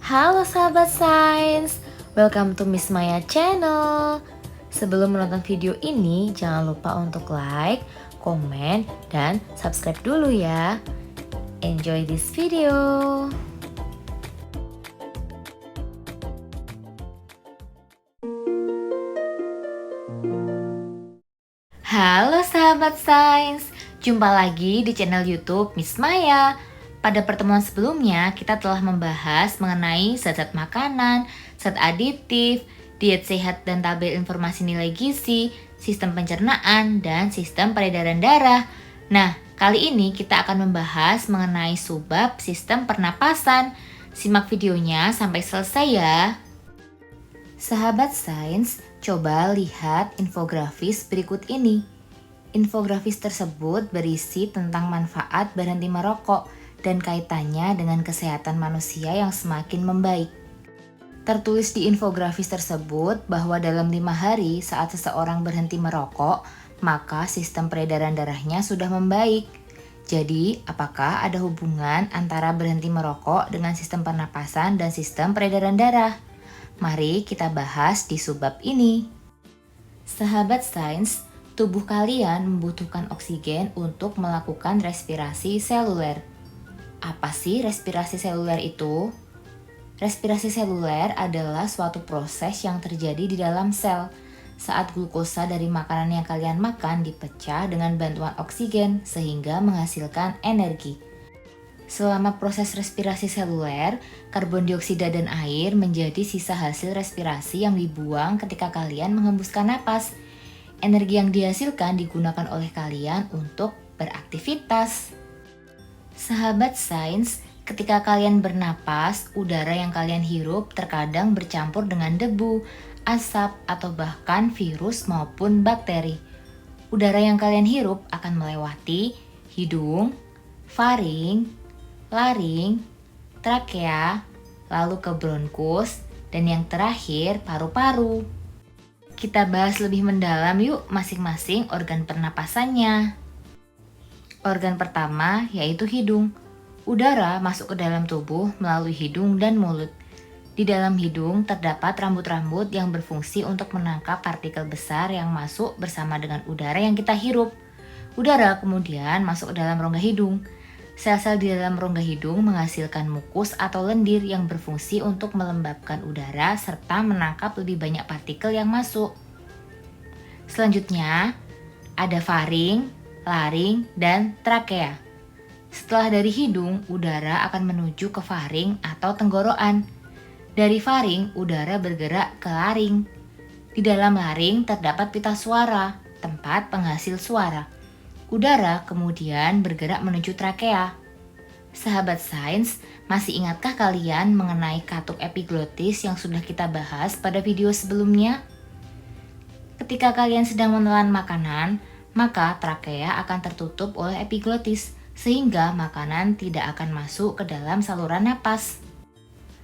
Halo sahabat sains, welcome to Miss Maya channel. Sebelum menonton video ini, jangan lupa untuk like, komen, dan subscribe dulu ya. Enjoy this video. Halo sahabat sains, jumpa lagi di channel YouTube Miss Maya. Pada pertemuan sebelumnya, kita telah membahas mengenai zat-zat makanan, zat aditif, diet sehat dan tabel informasi nilai gizi, sistem pencernaan, dan sistem peredaran darah. Nah, kali ini kita akan membahas mengenai subbab sistem pernapasan. Simak videonya sampai selesai ya. Sahabat sains, coba lihat infografis berikut ini. Infografis tersebut berisi tentang manfaat berhenti merokok dan kaitannya dengan kesehatan manusia yang semakin membaik. Tertulis di infografis tersebut bahwa dalam 5 hari saat seseorang berhenti merokok, maka sistem peredaran darahnya sudah membaik. Jadi, apakah ada hubungan antara berhenti merokok dengan sistem pernapasan dan sistem peredaran darah? Mari kita bahas di subbab ini. Sahabat sains, tubuh kalian membutuhkan oksigen untuk melakukan respirasi seluler. Apa sih respirasi seluler itu? Respirasi seluler adalah suatu proses yang terjadi di dalam sel saat glukosa dari makanan yang kalian makan dipecah dengan bantuan oksigen sehingga menghasilkan energi. Selama proses respirasi seluler, karbon dioksida dan air menjadi sisa hasil respirasi yang dibuang ketika kalian menghembuskan napas. Energi yang dihasilkan digunakan oleh kalian untuk beraktivitas. Sahabat sains, ketika kalian bernapas, udara yang kalian hirup terkadang bercampur dengan debu, asap, atau bahkan virus maupun bakteri. Udara yang kalian hirup akan melewati hidung, faring, laring, trakea, lalu ke bronkus, dan yang terakhir paru-paru. Kita bahas lebih mendalam yuk masing-masing organ pernapasannya. Organ pertama yaitu hidung. Udara masuk ke dalam tubuh melalui hidung dan mulut. Di dalam hidung terdapat rambut-rambut yang berfungsi untuk menangkap partikel besar yang masuk bersama dengan udara yang kita hirup. Udara kemudian masuk ke dalam rongga hidung. Sel-sel di dalam rongga hidung menghasilkan mukus atau lendir yang berfungsi untuk melembabkan udara serta menangkap lebih banyak partikel yang masuk. Selanjutnya, ada faring, laring, dan trakea. Setelah dari hidung, udara akan menuju ke faring atau tenggorokan. Dari faring, udara bergerak ke laring. Di dalam laring terdapat pita suara, tempat penghasil suara. Udara kemudian bergerak menuju trakea. Sahabat sains, masih ingatkah kalian mengenai katup epiglotis yang sudah kita bahas pada video sebelumnya? Ketika kalian sedang menelan makanan, maka trakea akan tertutup oleh epiglotis, sehingga makanan tidak akan masuk ke dalam saluran napas.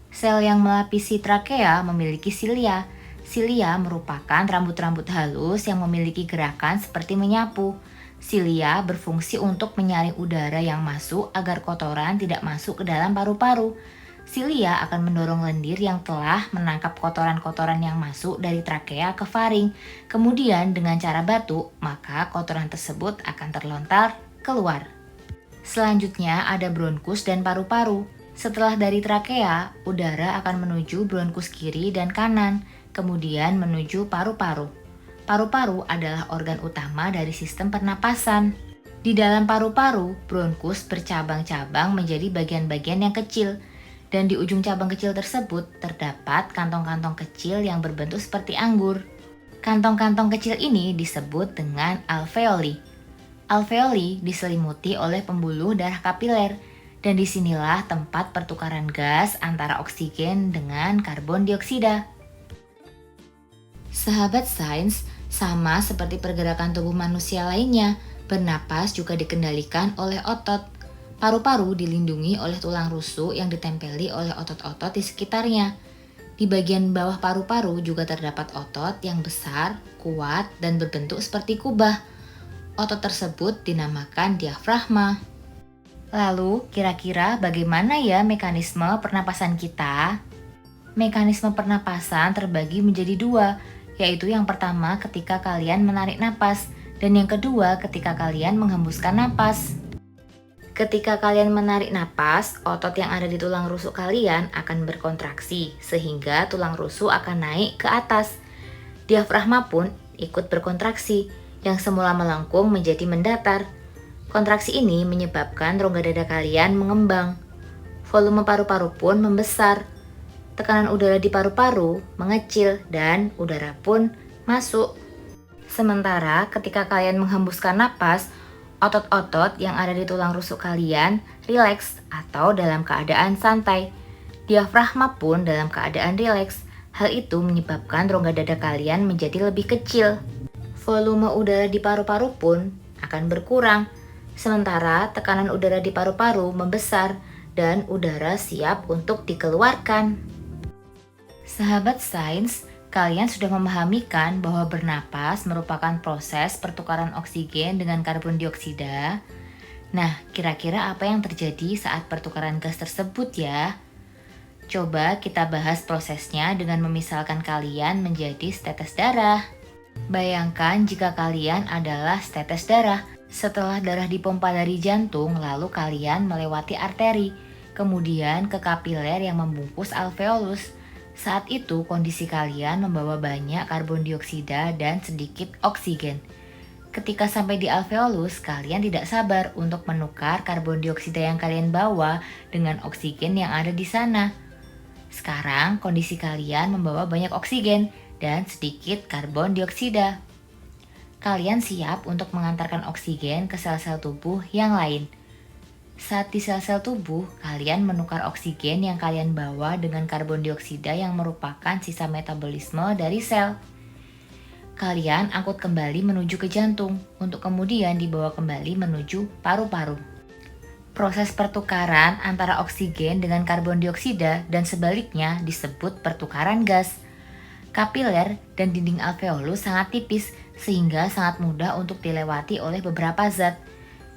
Sel yang melapisi trakea memiliki silia. Silia merupakan rambut-rambut halus yang memiliki gerakan seperti menyapu. Silia berfungsi untuk menyaring udara yang masuk agar kotoran tidak masuk ke dalam paru-paru. Silia akan mendorong lendir yang telah menangkap kotoran-kotoran yang masuk dari trakea ke faring. Kemudian dengan cara batuk, maka kotoran tersebut akan terlontar keluar. Selanjutnya ada bronkus dan paru-paru. Setelah dari trakea, udara akan menuju bronkus kiri dan kanan, kemudian menuju paru-paru. Paru-paru adalah organ utama dari sistem pernapasan. Di dalam paru-paru, bronkus bercabang-cabang menjadi bagian-bagian yang kecil. Dan di ujung cabang kecil tersebut terdapat kantong-kantong kecil yang berbentuk seperti anggur. Kantong-kantong kecil ini disebut dengan alveoli. Alveoli diselimuti oleh pembuluh darah kapiler, dan disinilah tempat pertukaran gas antara oksigen dengan karbon dioksida. Sahabat sains, sama seperti pergerakan tubuh manusia lainnya, bernapas juga dikendalikan oleh otot. Paru-paru dilindungi oleh tulang rusuk yang ditempeli oleh otot-otot di sekitarnya. Di bagian bawah paru-paru juga terdapat otot yang besar, kuat, dan berbentuk seperti kubah. Otot tersebut dinamakan diafragma. Lalu, kira-kira bagaimana ya mekanisme pernapasan kita? Mekanisme pernapasan terbagi menjadi dua, yaitu yang pertama ketika kalian menarik napas, dan yang kedua ketika kalian menghembuskan napas. Ketika kalian menarik napas, otot yang ada di tulang rusuk kalian akan berkontraksi, sehingga tulang rusuk akan naik ke atas. Diafragma pun ikut berkontraksi, yang semula melengkung menjadi mendatar. Kontraksi ini menyebabkan rongga dada kalian mengembang. Volume paru-paru pun membesar. Tekanan udara di paru-paru mengecil dan udara pun masuk. Sementara ketika kalian menghembuskan napas, otot-otot yang ada di tulang rusuk kalian rileks atau dalam keadaan santai. Diafragma pun dalam keadaan rileks. Hal itu menyebabkan rongga dada kalian menjadi lebih kecil. Volume udara di paru-paru pun akan berkurang. Sementara tekanan udara di paru-paru membesar dan udara siap untuk dikeluarkan. Sahabat sains, kalian sudah memahami kan bahwa bernapas merupakan proses pertukaran oksigen dengan karbon dioksida? Nah, kira-kira apa yang terjadi saat pertukaran gas tersebut ya? Coba kita bahas prosesnya dengan memisalkan kalian menjadi setetes darah. Bayangkan jika kalian adalah setetes darah. Setelah darah dipompa dari jantung, lalu kalian melewati arteri, kemudian ke kapiler yang membungkus alveolus. Saat itu kondisi kalian membawa banyak karbon dioksida dan sedikit oksigen. Ketika sampai di alveolus, kalian tidak sabar untuk menukar karbon dioksida yang kalian bawa dengan oksigen yang ada di sana. Sekarang kondisi kalian membawa banyak oksigen dan sedikit karbon dioksida. Kalian siap untuk mengantarkan oksigen ke sel-sel tubuh yang lain. Saat di sel-sel tubuh, kalian menukar oksigen yang kalian bawa dengan karbon dioksida yang merupakan sisa metabolisme dari sel. Kalian angkut kembali menuju ke jantung, untuk kemudian dibawa kembali menuju paru-paru. Proses pertukaran antara oksigen dengan karbon dioksida dan sebaliknya disebut pertukaran gas. Kapiler dan dinding alveolus sangat tipis sehingga sangat mudah untuk dilewati oleh beberapa zat.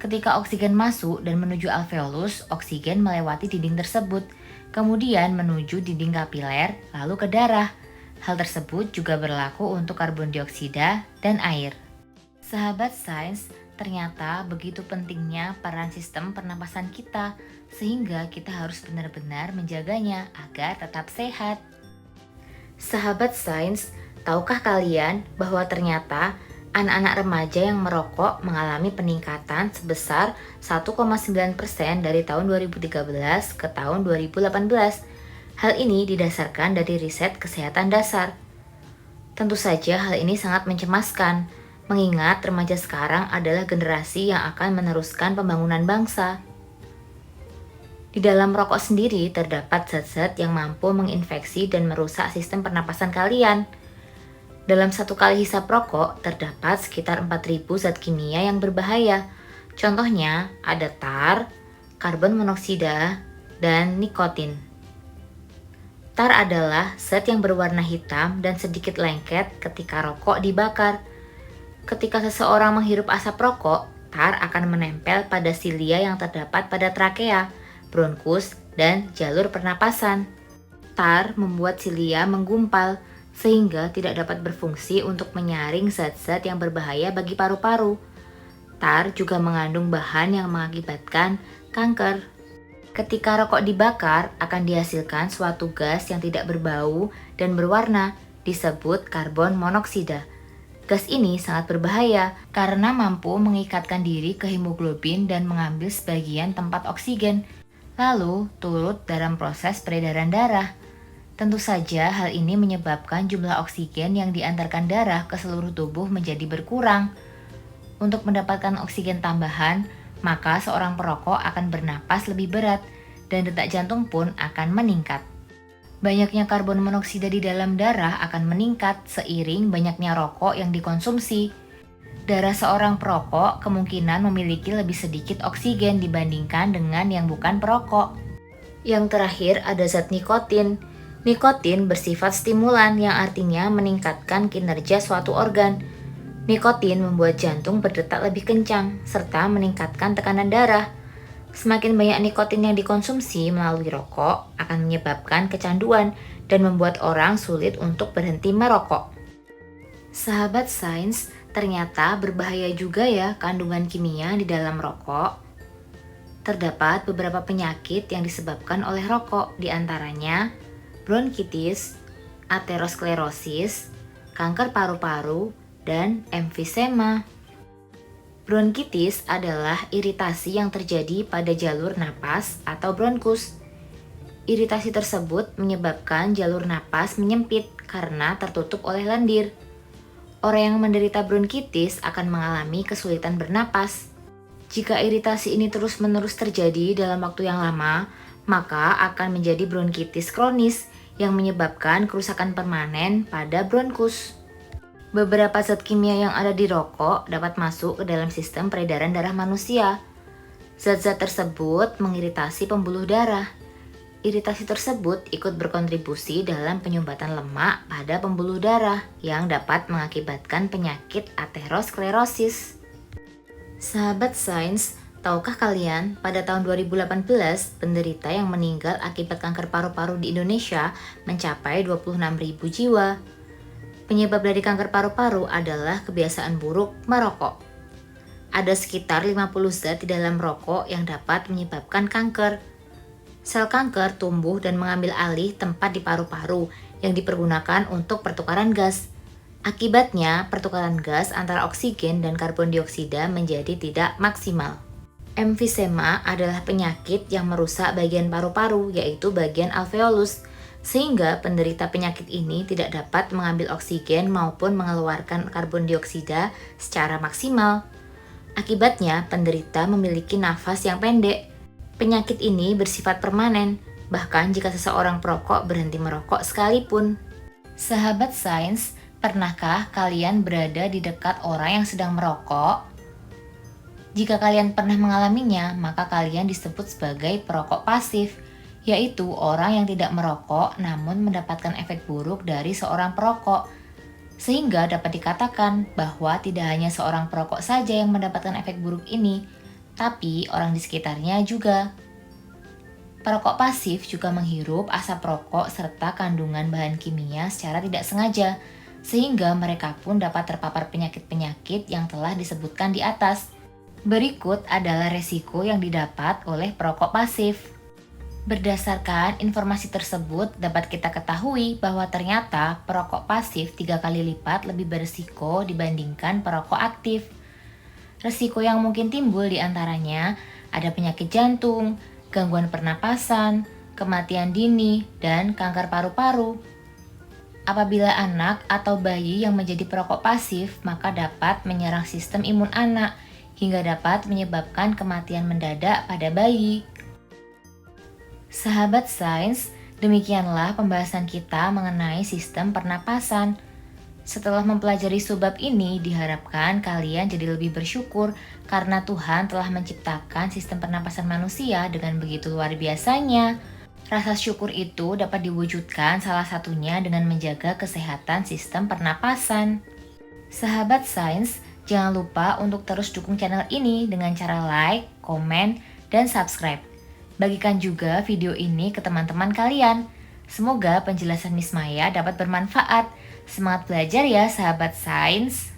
Ketika oksigen masuk dan menuju alveolus, oksigen melewati dinding tersebut, kemudian menuju dinding kapiler, lalu ke darah. Hal tersebut juga berlaku untuk karbon dioksida dan air. Sahabat sains, ternyata begitu pentingnya peran sistem pernapasan kita, sehingga kita harus benar-benar menjaganya agar tetap sehat. Sahabat sains, tahukah kalian bahwa ternyata anak-anak remaja yang merokok mengalami peningkatan sebesar 1,9% dari tahun 2013 ke tahun 2018. Hal ini didasarkan dari riset kesehatan dasar. Tentu saja hal ini sangat mencemaskan, mengingat remaja sekarang adalah generasi yang akan meneruskan pembangunan bangsa. Di dalam rokok sendiri terdapat zat-zat yang mampu menginfeksi dan merusak sistem pernapasan kalian. Dalam satu kali hisap rokok terdapat sekitar 4.000 zat kimia yang berbahaya. Contohnya ada tar, karbon monoksida, dan nikotin. Tar adalah zat yang berwarna hitam dan sedikit lengket ketika rokok dibakar. Ketika seseorang menghirup asap rokok, tar akan menempel pada silia yang terdapat pada trakea, bronkus, dan jalur pernapasan. Tar membuat silia menggumpal, sehingga tidak dapat berfungsi untuk menyaring zat-zat yang berbahaya bagi paru-paru. Tar juga mengandung bahan yang mengakibatkan kanker. Ketika rokok dibakar, akan dihasilkan suatu gas yang tidak berbau dan berwarna, disebut karbon monoksida. Gas ini sangat berbahaya karena mampu mengikatkan diri ke hemoglobin dan mengambil sebagian tempat oksigen, lalu turut dalam proses peredaran darah. Tentu saja hal ini menyebabkan jumlah oksigen yang diantarkan darah ke seluruh tubuh menjadi berkurang. Untuk mendapatkan oksigen tambahan, maka seorang perokok akan bernapas lebih berat dan detak jantung pun akan meningkat. Banyaknya karbon monoksida di dalam darah akan meningkat seiring banyaknya rokok yang dikonsumsi. Darah seorang perokok kemungkinan memiliki lebih sedikit oksigen dibandingkan dengan yang bukan perokok. Yang terakhir ada zat nikotin. Nikotin bersifat stimulan yang artinya meningkatkan kinerja suatu organ. Nikotin membuat jantung berdetak lebih kencang serta meningkatkan tekanan darah. Semakin banyak nikotin yang dikonsumsi melalui rokok akan menyebabkan kecanduan dan membuat orang sulit untuk berhenti merokok. Sahabat sains, ternyata berbahaya juga ya kandungan kimia di dalam rokok. Terdapat beberapa penyakit yang disebabkan oleh rokok, diantaranya bronkitis, aterosklerosis, kanker paru-paru, dan emfisema. Bronkitis adalah iritasi yang terjadi pada jalur napas atau bronkus. Iritasi tersebut menyebabkan jalur napas menyempit karena tertutup oleh lendir. Orang yang menderita bronkitis akan mengalami kesulitan bernapas. Jika iritasi ini terus-menerus terjadi dalam waktu yang lama, maka akan menjadi bronkitis kronis yang menyebabkan kerusakan permanen pada bronkus. Beberapa zat kimia yang ada di rokok dapat masuk ke dalam sistem peredaran darah manusia. Zat-zat tersebut mengiritasi pembuluh darah. Iritasi tersebut ikut berkontribusi dalam penyumbatan lemak pada pembuluh darah yang dapat mengakibatkan penyakit aterosklerosis. Sahabat sains, tahukah kalian pada tahun 2018 penderita yang meninggal akibat kanker paru-paru di Indonesia mencapai 26.000 jiwa. Penyebab dari kanker paru-paru adalah kebiasaan buruk merokok. Ada sekitar 50 zat di dalam rokok yang dapat menyebabkan kanker. Sel kanker tumbuh dan mengambil alih tempat di paru-paru yang dipergunakan untuk pertukaran gas. Akibatnya, pertukaran gas antara oksigen dan karbon dioksida menjadi tidak maksimal. Emfisema adalah penyakit yang merusak bagian paru-paru, yaitu bagian alveolus, sehingga penderita penyakit ini tidak dapat mengambil oksigen maupun mengeluarkan karbon dioksida secara maksimal. Akibatnya, penderita memiliki nafas yang pendek. Penyakit ini bersifat permanen, bahkan jika seseorang perokok berhenti merokok sekalipun. Sahabat sains, pernahkah kalian berada di dekat orang yang sedang merokok? Jika kalian pernah mengalaminya, maka kalian disebut sebagai perokok pasif, yaitu orang yang tidak merokok namun mendapatkan efek buruk dari seorang perokok. Sehingga dapat dikatakan bahwa tidak hanya seorang perokok saja yang mendapatkan efek buruk ini, tapi orang di sekitarnya juga. Perokok pasif juga menghirup asap rokok serta kandungan bahan kimia secara tidak sengaja, sehingga mereka pun dapat terpapar penyakit-penyakit yang telah disebutkan di atas. Berikut adalah resiko yang didapat oleh perokok pasif. Berdasarkan informasi tersebut, dapat kita ketahui bahwa ternyata perokok pasif 3 kali lipat lebih berisiko dibandingkan perokok aktif. Resiko yang mungkin timbul diantaranya ada penyakit jantung, gangguan pernapasan, kematian dini, dan kanker paru-paru. Apabila anak atau bayi yang menjadi perokok pasif, maka dapat menyerang sistem imun anak hingga dapat menyebabkan kematian mendadak pada bayi. Sahabat sains, demikianlah pembahasan kita mengenai sistem pernapasan. Setelah mempelajari subbab ini, diharapkan kalian jadi lebih bersyukur karena Tuhan telah menciptakan sistem pernapasan manusia dengan begitu luar biasanya. Rasa syukur itu dapat diwujudkan salah satunya dengan menjaga kesehatan sistem pernapasan. Sahabat sains, jangan lupa untuk terus dukung channel ini dengan cara like, komen, dan subscribe. Bagikan juga video ini ke teman-teman kalian. Semoga penjelasan Miss Maya dapat bermanfaat. Semangat belajar ya sahabat sains.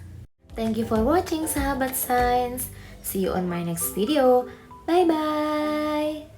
Thank you for watching sahabat sains. See you on my next video. Bye bye.